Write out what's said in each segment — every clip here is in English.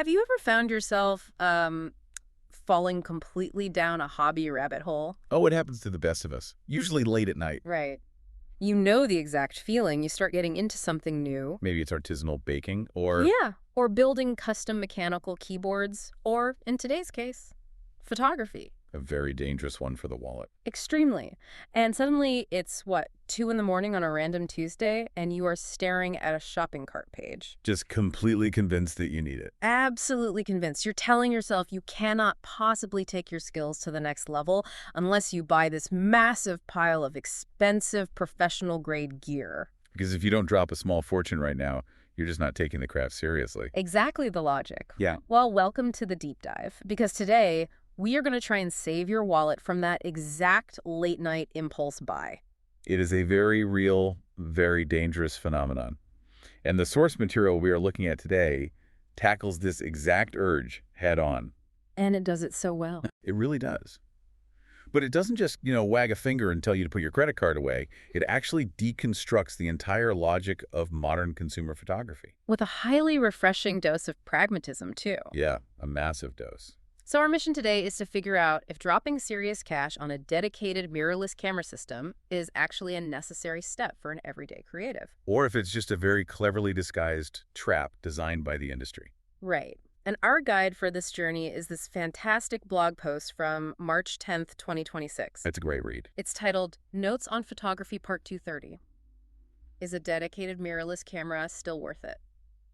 Have you ever found yourself falling completely down a hobby rabbit hole? Oh, it happens to the best of us, usually late at night. Right. You know the exact feeling. You start getting into something new. Maybe it's artisanal baking or Yeah. Or building custom mechanical keyboards, or in today's case, photography. a very dangerous one for the wallet. Extremely. And suddenly it's, what, 2 in the morning on a random Tuesday, and you are staring at a shopping cart page. Just completely convinced that you need it. Absolutely convinced. You're telling yourself you cannot possibly take your skills to the next level unless you buy this massive pile of expensive professional-grade gear. Because if you don't drop a small fortune right now, you're just not taking the craft seriously. Exactly the logic. Yeah. Well, welcome to the deep dive, because today we are going to try and save your wallet from that exact late-night impulse buy. It is a very real, very dangerous phenomenon. And the source material we are looking at today tackles this exact urge head on. And it does it so well. It really does. But it doesn't just, wag a finger and tell you to put your credit card away. It actually deconstructs the entire logic of modern consumer photography. With a highly refreshing dose of pragmatism, too. Yeah, a massive dose. So our mission today is to figure out if dropping serious cash on a dedicated mirrorless camera system is actually a necessary step for an everyday creative. Or if it's just a very cleverly disguised trap designed by the industry. Right. And our guide for this journey is this fantastic blog post from March 10th, 2026. That's a great read. It's titled, Notes on Photography Part 230. Is a dedicated mirrorless camera still worth it?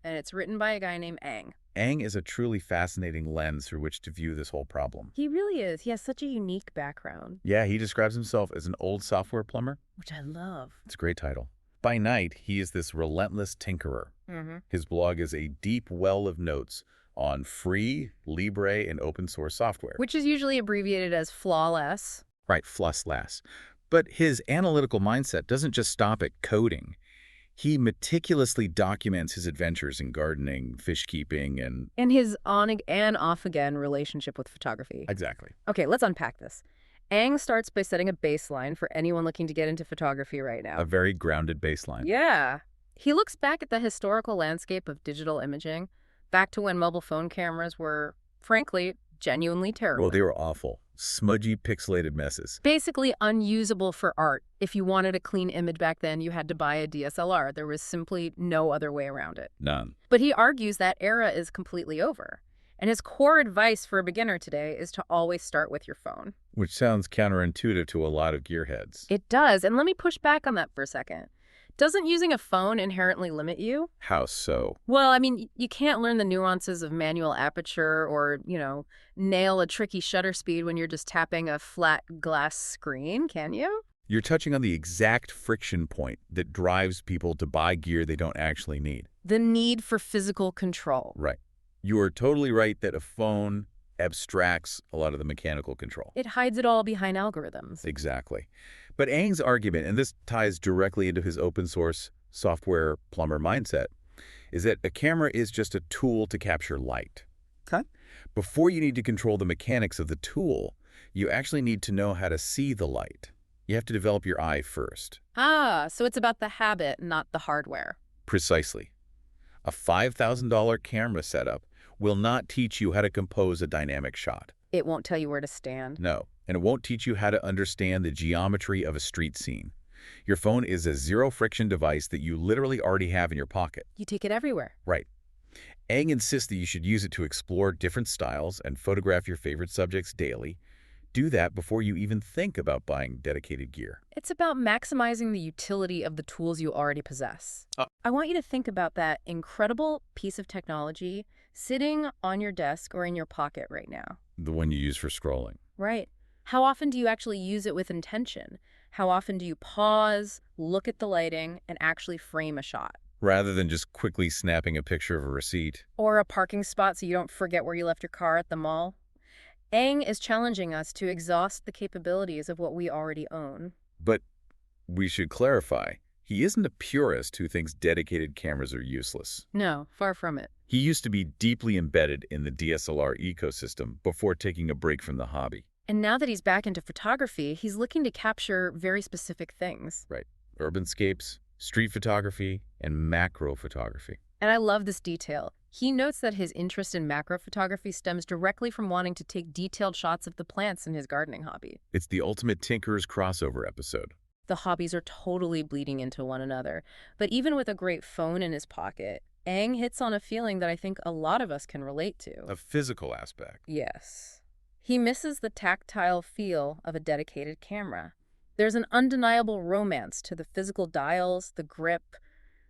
And it's written by a guy named Ang. Ang is a truly fascinating lens through which to view this whole problem. He really is. He has such a unique background. Yeah, he describes himself as an old software plumber. Which I love. It's a great title. By night, he is this relentless tinkerer. His blog is a deep well of notes on free, Libre, and open source software. Which is usually abbreviated as flawless. Right, FLUSLAS. But his analytical mindset doesn't just stop at coding. He meticulously documents his adventures in gardening, fish keeping, And his on and off again relationship with photography. Exactly. Okay, let's unpack this. Ang starts by setting a baseline for anyone looking to get into photography right now. A very grounded baseline. Yeah. He looks back at the historical landscape of digital imaging, back to when mobile phone cameras were, frankly, genuinely terrible. Well, they were awful. Smudgy, pixelated messes. Basically unusable for art. If you wanted a clean image back then, you had to buy a DSLR. There was simply no other way around it. None. But he argues that era is completely over. And his core advice for a beginner today is to always start with your phone. Which sounds counterintuitive to a lot of gearheads. It does. And let me push back on that for a second. Doesn't using a phone inherently limit you? How so? Well, I mean, you can't learn the nuances of manual aperture or, nail a tricky shutter speed when you're just tapping a flat glass screen, can you? You're touching on the exact friction point that drives people to buy gear they don't actually need. The need for physical control. Right. You are totally right that a phone abstracts a lot of the mechanical control. It hides it all behind algorithms. Exactly. But Ang's argument, and this ties directly into his open source software plumber mindset, is that a camera is just a tool to capture light. Okay. Before you need to control the mechanics of the tool, you actually need to know how to see the light. You have to develop your eye first. Ah, so it's about the habit, not the hardware. Precisely. A $5,000 camera setup will not teach you how to compose a dynamic shot. It won't tell you where to stand. No, and it won't teach you how to understand the geometry of a street scene. Your phone is a zero-friction device that you literally already have in your pocket. You take it everywhere. Right. Ang insists that you should use it to explore different styles and photograph your favorite subjects daily. Do that before you even think about buying dedicated gear. It's about maximizing the utility of the tools you already possess. I want you to think about that incredible piece of technology sitting on your desk or in your pocket right now. The one you use for scrolling. Right. How often do you actually use it with intention? How often do you pause, look at the lighting, and actually frame a shot? Rather than just quickly snapping a picture of a receipt. Or a parking spot so you don't forget where you left your car at the mall? Ang is challenging us to exhaust the capabilities of what we already own. But we should clarify, he isn't a purist who thinks dedicated cameras are useless. No, far from it. He used to be deeply embedded in the DSLR ecosystem before taking a break from the hobby. And now that he's back into photography, he's looking to capture very specific things. Right. Urbanscapes, street photography, and macro photography. And I love this detail. He notes that his interest in macro photography stems directly from wanting to take detailed shots of the plants in his gardening hobby. It's the ultimate tinker's crossover episode. The hobbies are totally bleeding into one another. But even with a great phone in his pocket, Aang hits on a feeling that I think a lot of us can relate to. A physical aspect. Yes. He misses the tactile feel of a dedicated camera. There's an undeniable romance to the physical dials, the grip,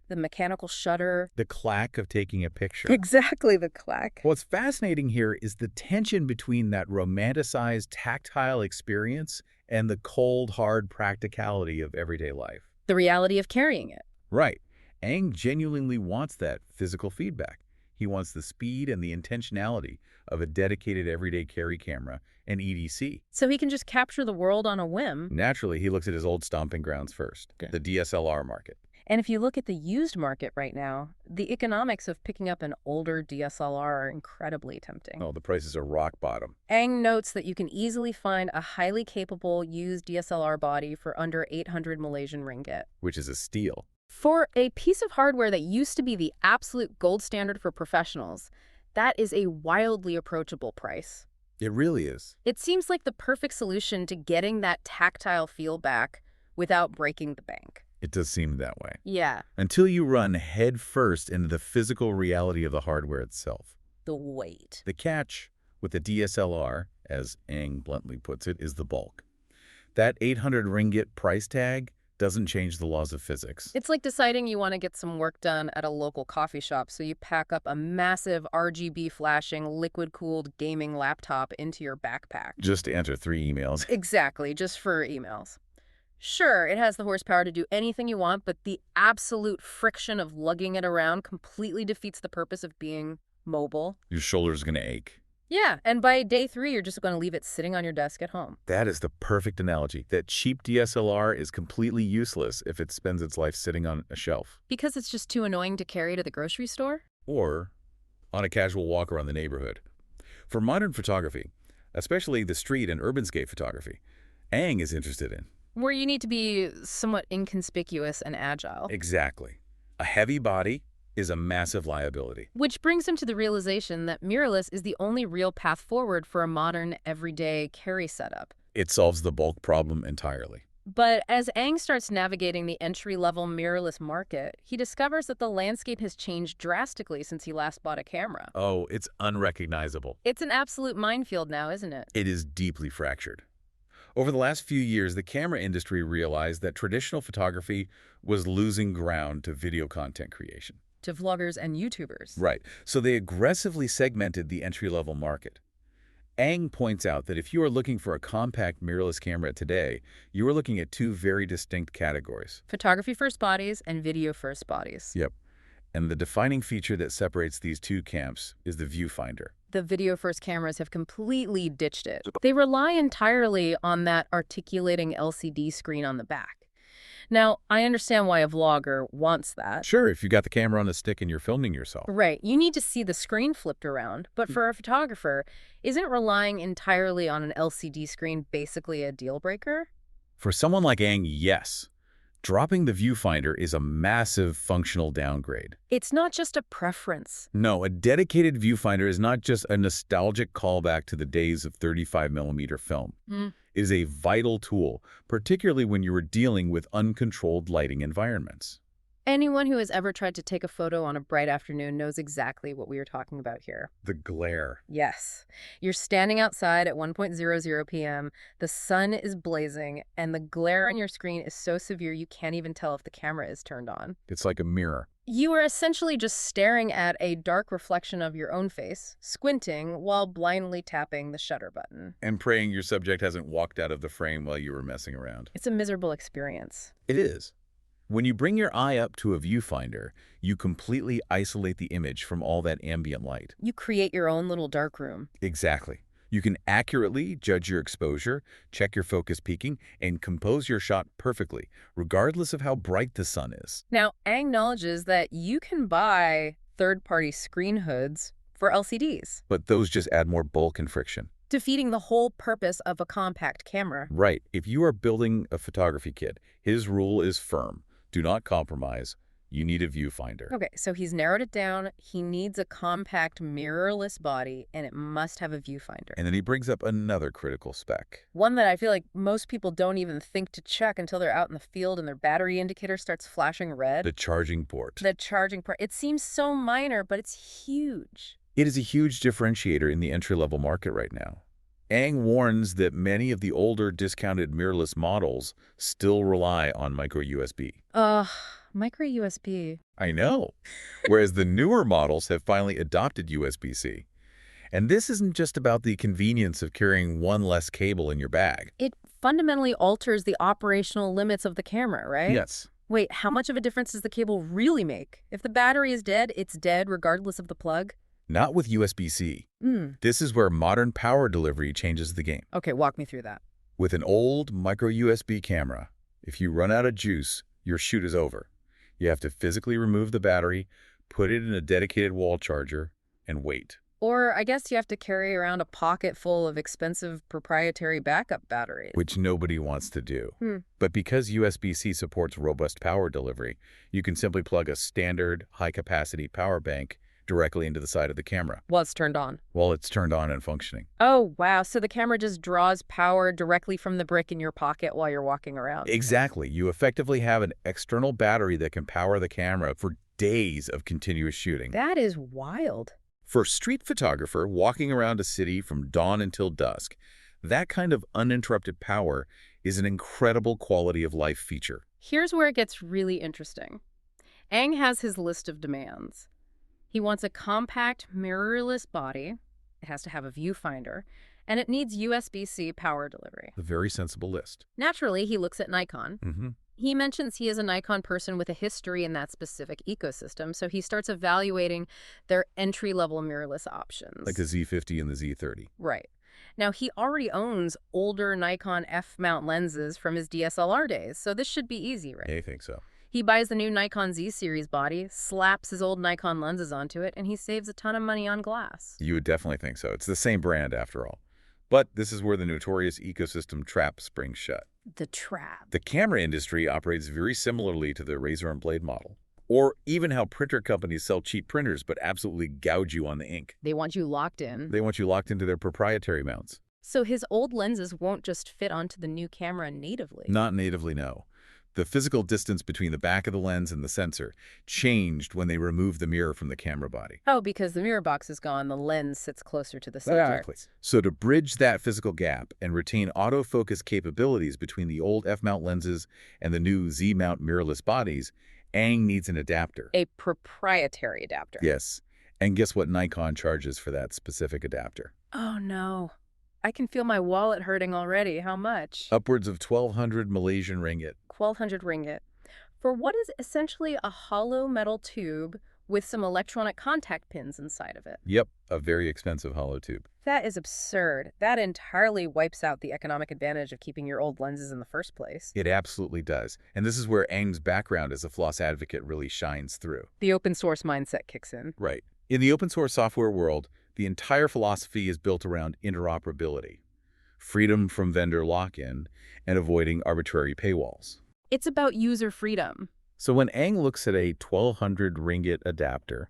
the mechanical shutter. The clack of taking a picture. Exactly, the clack. What's fascinating here is the tension between that romanticized tactile experience and the cold, hard practicality of everyday life. The reality of carrying it. Right. Aang genuinely wants that physical feedback. He wants the speed and the intentionality of a dedicated everyday carry camera and EDC. So he can just capture the world on a whim. Naturally, he looks at his old stomping grounds first, the DSLR market. And if you look at the used market right now, the economics of picking up an older DSLR are incredibly tempting. Oh, the prices are rock bottom. Aang notes that you can easily find a highly capable used DSLR body for under 800 Malaysian ringgit. Which is a steal. For a piece of hardware that used to be the absolute gold standard for professionals, that is a wildly approachable price. It really is. It seems like the perfect solution to getting that tactile feel back without breaking the bank. It does seem that way. Yeah. Until you run head first into the physical reality of the hardware itself. The weight. The catch with the DSLR, as Aang bluntly puts it, is the bulk. That 800 ringgit price tag doesn't change the laws of physics. It's like deciding you want to get some work done at a local coffee shop, so you pack up a massive RGB flashing, liquid-cooled gaming laptop into your backpack. Just to answer 3 emails. Exactly, just for emails. Sure, it has the horsepower to do anything you want, but the absolute friction of lugging it around completely defeats the purpose of being mobile. Your shoulder's going to ache. Yeah, and by day 3, you're just going to leave it sitting on your desk at home. That is the perfect analogy. That cheap DSLR is completely useless if it spends its life sitting on a shelf. Because it's just too annoying to carry to the grocery store? Or on a casual walk around the neighborhood. For modern photography, especially the street and urbanscape photography, Aang is interested in. Where you need to be somewhat inconspicuous and agile. Exactly. A heavy body is a massive liability. Which brings him to the realization that mirrorless is the only real path forward for a modern, everyday carry setup. It solves the bulk problem entirely. But as Aang starts navigating the entry-level mirrorless market, he discovers that the landscape has changed drastically since he last bought a camera. Oh, it's unrecognizable. It's an absolute minefield now, isn't it? It is deeply fractured. Over the last few years, the camera industry realized that traditional photography was losing ground to video content creation. To vloggers and YouTubers. Right. So they aggressively segmented the entry-level market. Aang points out that if you are looking for a compact mirrorless camera today, you are looking at 2 very distinct categories. Photography-first bodies and video-first bodies. Yep. And the defining feature that separates these 2 camps is the viewfinder. The video-first cameras have completely ditched it. They rely entirely on that articulating LCD screen on the back. Now, I understand why a vlogger wants that. Sure, if you got the camera on a stick and you're filming yourself. Right. You need to see the screen flipped around. But for a photographer, isn't relying entirely on an LCD screen basically a deal breaker? For someone like Aang, yes. Dropping the viewfinder is a massive functional downgrade. It's not just a preference. No, a dedicated viewfinder is not just a nostalgic callback to the days of 35mm film. It is a vital tool, particularly when you are dealing with uncontrolled lighting environments. Anyone who has ever tried to take a photo on a bright afternoon knows exactly what we are talking about here. The glare. Yes. You're standing outside at 1:00 p.m., the sun is blazing, and the glare on your screen is so severe you can't even tell if the camera is turned on. It's like a mirror. You are essentially just staring at a dark reflection of your own face, squinting while blindly tapping the shutter button. And praying your subject hasn't walked out of the frame while you were messing around. It's a miserable experience. It is. When you bring your eye up to a viewfinder, you completely isolate the image from all that ambient light. You create your own little dark room. Exactly. You can accurately judge your exposure, check your focus peaking, and compose your shot perfectly, regardless of how bright the sun is. Now, Aang acknowledges that you can buy third-party screen hoods for LCDs, But those just add more bulk and friction. defeating the whole purpose of a compact camera. Right. If you are building a photography kit, his rule is firm. Do not compromise. You need a viewfinder. Okay, so he's narrowed it down. He needs a compact mirrorless body, and it must have a viewfinder. And then he brings up another critical spec. One that I feel like most people don't even think to check until they're out in the field and their battery indicator starts flashing red. The charging port. The charging port. It seems so minor, but it's huge. It is a huge differentiator in the entry-level market right now. Ang warns that many of the older discounted mirrorless models still rely on micro USB. Micro USB. I know. Whereas the newer models have finally adopted USB-C. And this isn't just about the convenience of carrying one less cable in your bag. It fundamentally alters the operational limits of the camera, right? Yes. Wait, how much of a difference does the cable really make? If the battery is dead, it's dead regardless of the plug? Not with USB-C. This is where modern power delivery changes the game. Okay, walk me through that. With an old micro USB camera, if you run out of juice, your shoot is over. You have to physically remove the battery, put it in a dedicated wall charger, and wait. Or I guess you have to carry around a pocket full of expensive proprietary backup batteries. Which nobody wants to do. But because USB-C supports robust power delivery, you can simply plug a standard high-capacity power bank directly into the side of the camera. While it's turned on. While it's turned on and functioning. Oh, wow. So the camera just draws power directly from the brick in your pocket while you're walking around. Exactly. You effectively have an external battery that can power the camera for days of continuous shooting. That is wild. For a street photographer walking around a city from dawn until dusk, that kind of uninterrupted power is an incredible quality of life feature. Here's where it gets really interesting. Ang has his list of demands. He wants a compact, mirrorless body. It has to have a viewfinder. And it needs USB-C power delivery. A very sensible list. Naturally, he looks at Nikon. He mentions he is a Nikon person with a history in that specific ecosystem, so he starts evaluating their entry-level mirrorless options. Like the Z50 and the Z30. Right. Now, he already owns older Nikon F-mount lenses from his DSLR days, so this should be easy, right? I think so. He buys the new Nikon Z series body, slaps his old Nikon lenses onto it, and he saves a ton of money on glass. You would definitely think so. It's the same brand, after all. But this is where the notorious ecosystem trap springs shut. The trap. The camera industry operates very similarly to the razor and blade model. Or even how printer companies sell cheap printers but absolutely gouge you on the ink. They want you locked in. They want you locked into their proprietary mounts. So his old lenses won't just fit onto the new camera natively. Not natively, no. The physical distance between the back of the lens and the sensor changed when they removed the mirror from the camera body. Oh, because the mirror box is gone, the lens sits closer to the sensor. Exactly. So to bridge that physical gap and retain autofocus capabilities between the old F-mount lenses and the new Z-mount mirrorless bodies, Ang needs an adapter. A proprietary adapter. Yes. And guess what Nikon charges for that specific adapter? Oh, no. I can feel my wallet hurting already. How much? Upwards of 1,200 Malaysian ringgit. 1,200 ringgit. For what is essentially a hollow metal tube with some electronic contact pins inside of it. Yep, a very expensive hollow tube. That is absurd. That entirely wipes out the economic advantage of keeping your old lenses in the first place. It absolutely does. And this is where Ang's background as a floss advocate really shines through. The open source mindset kicks in. Right. In the open source software world, the entire philosophy is built around interoperability, freedom from vendor lock-in, and avoiding arbitrary paywalls. It's about user freedom. So when Ang looks at a 1,200 ringgit adapter,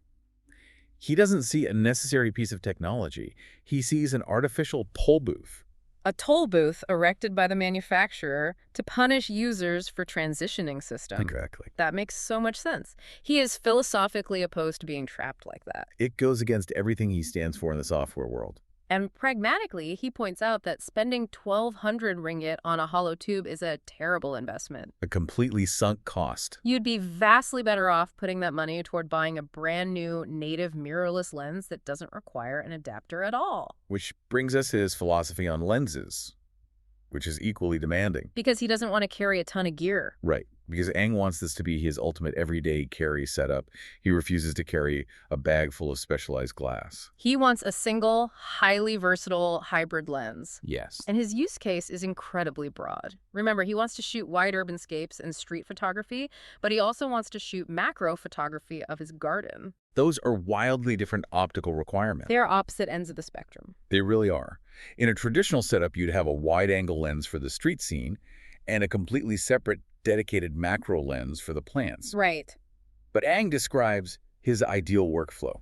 he doesn't see a necessary piece of technology. He sees an artificial toll booth. A toll booth erected by the manufacturer to punish users for transitioning system. Exactly. That makes so much sense. He is philosophically opposed to being trapped like that. It goes against everything he stands for in the software world. And pragmatically, he points out that spending 1,200 ringgit on a hollow tube is a terrible investment. A completely sunk cost. You'd be vastly better off putting that money toward buying a brand new native mirrorless lens that doesn't require an adapter at all. Which brings us to his philosophy on lenses, which is equally demanding. Because he doesn't want to carry a ton of gear. Right. Because Ang wants this to be his ultimate everyday carry setup. He refuses to carry a bag full of specialized glass. He wants a single, highly versatile hybrid lens. Yes. And his use case is incredibly broad. Remember, he wants to shoot wide urbanscapes and street photography, but he also wants to shoot macro photography of his garden. Those are wildly different optical requirements. They are opposite ends of the spectrum. They really are. In a traditional setup, you'd have a wide-angle lens for the street scene and a completely separate dedicated macro lens for the plants. Right. But Ang describes his ideal workflow.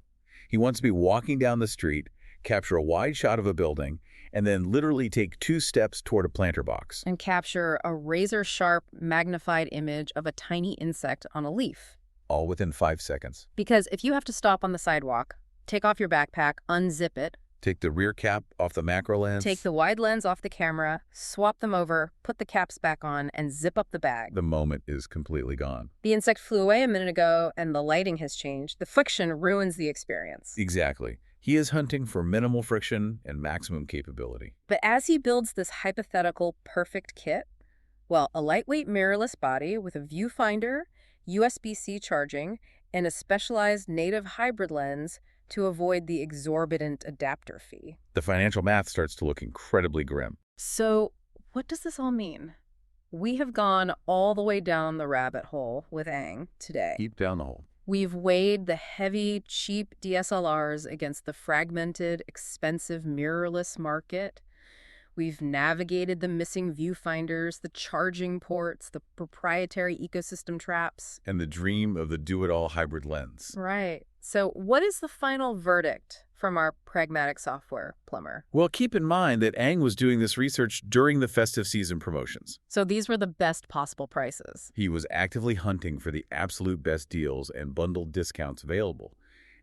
He wants to be walking down the street, capture a wide shot of a building, and then literally take 2 steps toward a planter box. And capture a razor-sharp, magnified image of a tiny insect on a leaf. All within 5 seconds. Because if you have to stop on the sidewalk, take off your backpack, unzip it, Take the rear cap off the macro lens. take the wide lens off the camera, swap them over, put the caps back on, and zip up the bag. The moment is completely gone. The insect flew away a minute ago, and the lighting has changed. The friction ruins the experience. Exactly. He is hunting for minimal friction and maximum capability. But as he builds this hypothetical perfect kit, well, a lightweight mirrorless body with a viewfinder, USB-C charging, and a specialized native hybrid lens to avoid the exorbitant adapter fee. The financial math starts to look incredibly grim. So, what does this all mean? We have gone all the way down the rabbit hole with Ang today. Deep down the hole. We've weighed the heavy, cheap DSLRs against the fragmented, expensive mirrorless market. We've navigated the missing viewfinders, the charging ports, the proprietary ecosystem traps. And the dream of the do-it-all hybrid lens. Right. So what is the final verdict from our pragmatic software plumber? Well, keep in mind that Ang was doing this research during the festive season promotions. So these were the best possible prices. He was actively hunting for the absolute best deals and bundled discounts available.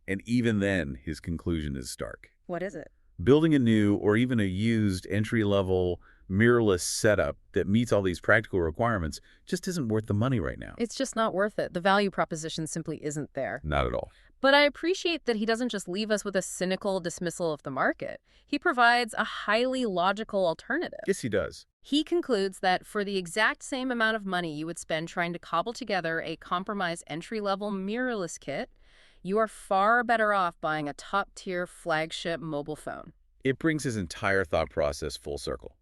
And even then, his conclusion is stark. What is it? Building a new or even a used entry-level mirrorless setup that meets all these practical requirements just isn't worth the money right now. It's just not worth it. The value proposition simply isn't there. Not at all. But I appreciate that he doesn't just leave us with a cynical dismissal of the market. He provides a highly logical alternative. Yes, he does. He concludes that for the exact same amount of money you would spend trying to cobble together a compromised entry-level mirrorless kit, you are far better off buying a top-tier flagship mobile phone. It brings his entire thought process full circle,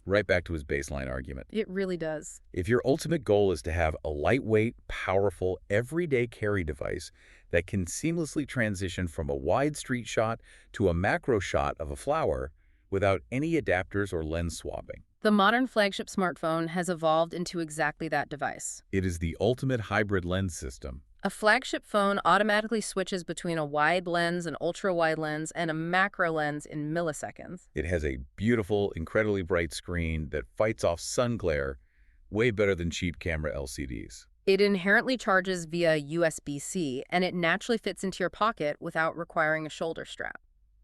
right back to his baseline argument. It really does. If your ultimate goal is to have a lightweight, powerful, everyday carry device that can seamlessly transition from a wide street shot to a macro shot of a flower without any adapters or lens swapping, The modern flagship smartphone has evolved into exactly that device. it is the ultimate hybrid lens system. A flagship phone automatically switches between a wide lens, an ultra-wide lens, and a macro lens in milliseconds. It has a beautiful, incredibly bright screen that fights off sun glare way better than cheap camera LCDs. It inherently charges via USB-C, and it naturally fits into your pocket without requiring a shoulder strap.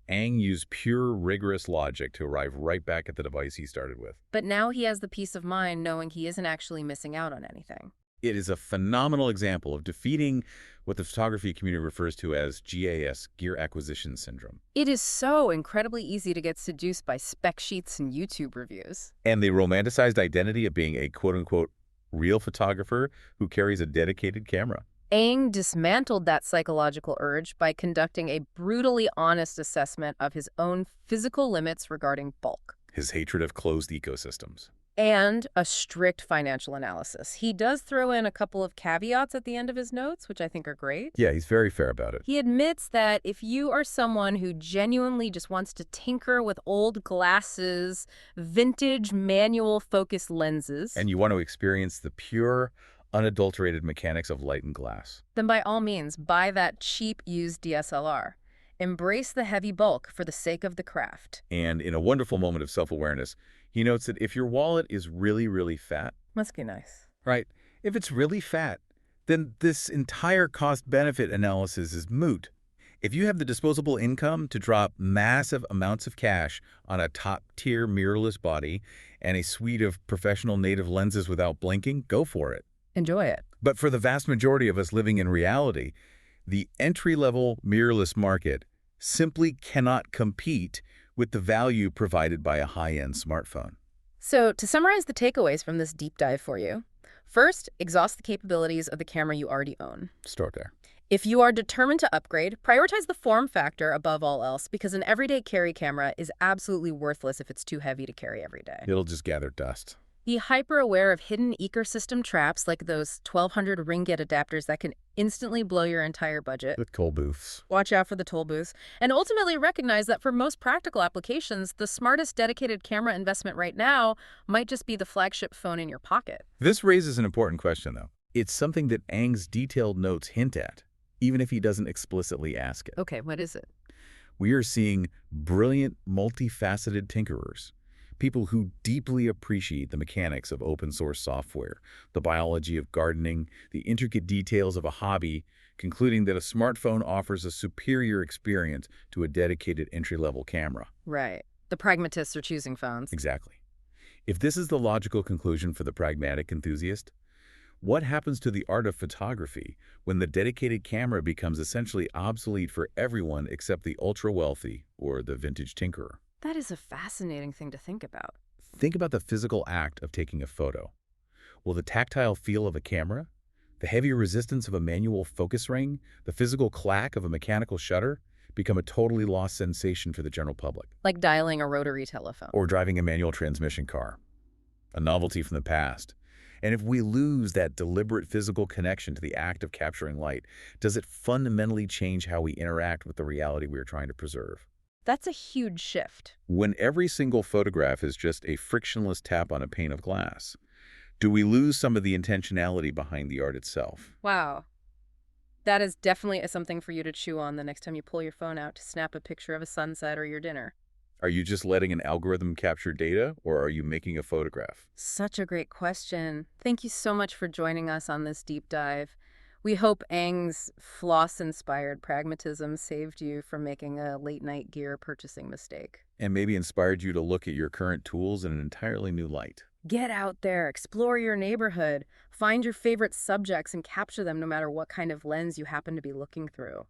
Ang used pure, rigorous logic to arrive right back at the device he started with. But now he has the peace of mind knowing he isn't actually missing out on anything. It is a phenomenal example of defeating what the photography community refers to as GAS, gear acquisition syndrome. It is so incredibly easy to get seduced by spec sheets and YouTube reviews. And the romanticized identity of being a quote-unquote real photographer who carries a dedicated camera. Ang dismantled that psychological urge by conducting a brutally honest assessment of his own physical limits regarding bulk. His hatred of closed ecosystems. And a strict financial analysis. He does throw in a couple of caveats at the end of his notes, which I think are great. Yeah, he's very fair about it. He admits that if you are someone who genuinely just wants to tinker with old glasses, vintage manual focus lenses, And you want to experience the pure, unadulterated mechanics of light and glass. then by all means, buy that cheap used DSLR. Embrace the heavy bulk for the sake of the craft. And in a wonderful moment of self-awareness, he notes that if your wallet is really, really fat, Must be nice. right, if it's really fat, then this entire cost-benefit analysis is moot. If you have the disposable income to drop massive amounts of cash on a top-tier mirrorless body and a suite of professional native lenses without blinking, go for it. Enjoy it. But for the vast majority of us living in reality, the entry-level mirrorless market simply cannot compete with the value provided by a high-end smartphone. So to summarize the takeaways from this deep dive for you, first, exhaust the capabilities of the camera you already own. Start there. If you are determined to upgrade, prioritize the form factor above all else because an everyday carry camera is absolutely worthless if it's too heavy to carry every day. It'll just gather dust. Be hyper-aware of hidden ecosystem traps like those 1,200 ringgit adapters that can instantly blow your entire budget. The toll booths. Watch out for the toll booths. And ultimately recognize that for most practical applications, the smartest dedicated camera investment right now might just be the flagship phone in your pocket. This raises an important question, though. It's something that Ang's detailed notes hint at, even if he doesn't explicitly ask it. Okay, what is it? We are seeing brilliant, multifaceted tinkerers, people who deeply appreciate the mechanics of open-source software, the biology of gardening, the intricate details of a hobby, concluding that a smartphone offers a superior experience to a dedicated entry-level camera. Right. The pragmatists are choosing phones. Exactly. If this is the logical conclusion for the pragmatic enthusiast, what happens to the art of photography when the dedicated camera becomes essentially obsolete for everyone except the ultra-wealthy or the vintage tinkerer? That is a fascinating thing to think about. Think about the physical act of taking a photo. Will the tactile feel of a camera, the heavy resistance of a manual focus ring, the physical clack of a mechanical shutter become a totally lost sensation for the general public? Like dialing a rotary telephone. Or driving a manual transmission car, a novelty from the past. And if we lose that deliberate physical connection to the act of capturing light, does it fundamentally change how we interact with the reality we are trying to preserve? That's a huge shift. When every single photograph is just a frictionless tap on a pane of glass, do we lose some of the intentionality behind the art itself? Wow. That is definitely something for you to chew on the next time you pull your phone out to snap a picture of a sunset or your dinner. Are you just letting an algorithm capture data, or are you making a photograph? Such a great question. Thank you so much for joining us on this deep dive. We hope Aang's floss-inspired pragmatism saved you from making a late-night gear purchasing mistake. And maybe inspired you to look at your current tools in an entirely new light. Get out there, explore your neighborhood, find your favorite subjects and capture them no matter what kind of lens you happen to be looking through.